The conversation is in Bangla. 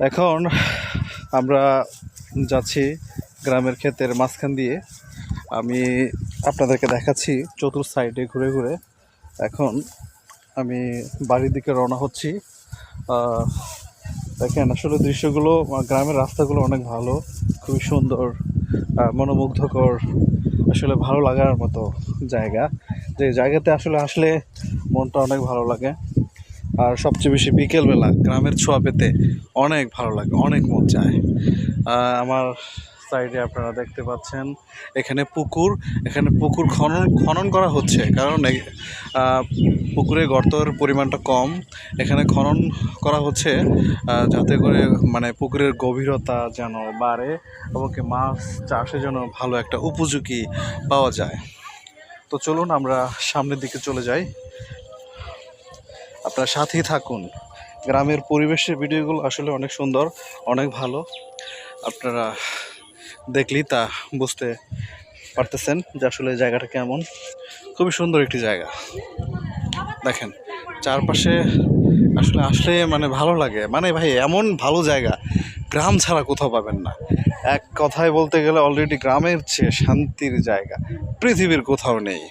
এখন আমরা যাচ্ছি গ্রামের ক্ষেতের মাঝখান দিয়ে। আমি আপনাদেরকে দেখাচ্ছি চতুর সাইডে ঘুরে ঘুরে। এখন আমি বাড়ির দিকে রওনা হচ্ছি। দেখেন আসলে দৃশ্যগুলো, গ্রামের রাস্তাগুলো অনেক ভালো, খুবই সুন্দর, মনোমুগ্ধকর, আসলে ভালো লাগার মতো জায়গা। যে জায়গাতে আসলে আসলে মনটা অনেক ভালো লাগে। আর সবচেয়ে বেশি বিকেলবেলা গ্রামের ছোঁয়া পেতে অনেক ভালো লাগে, অনেক মন চায়। আমার সাইডে আপনারা দেখতে পাচ্ছেন এখানে পুকুর খনন খনন করা হচ্ছে, কারণ পুকুরে গর্তের পরিমাণটা কম। এখানে খনন করা হচ্ছে যাতে করে মানে পুকুরের গভীরতা যেন বাড়ে এবং কি মাছ চাষে যেন ভালো একটা উপযোগী পাওয়া যায়। তো চলুন আমরা সামনের দিকে চলে যাই, আপনার সাথেই থাকুন। গ্রামের পরিবেশের ভিডিওগুলো আসলে অনেক সুন্দর, অনেক ভালো। আপনারা দেখলেই তা বুঝতে পারতেছেন যে আসলে জায়গাটা কেমন। খুবই সুন্দর একটি জায়গা। দেখেন চারপাশে আসলে আসলে মানে ভালো লাগে, মানে ভাই এমন ভালো জায়গা গ্রাম ছাড়া কোথাও পাবেন না। এক কথায় বলতে গেলে অলরেডি গ্রামের চেয়ে শান্তির জায়গা পৃথিবীর কোথাও নেই।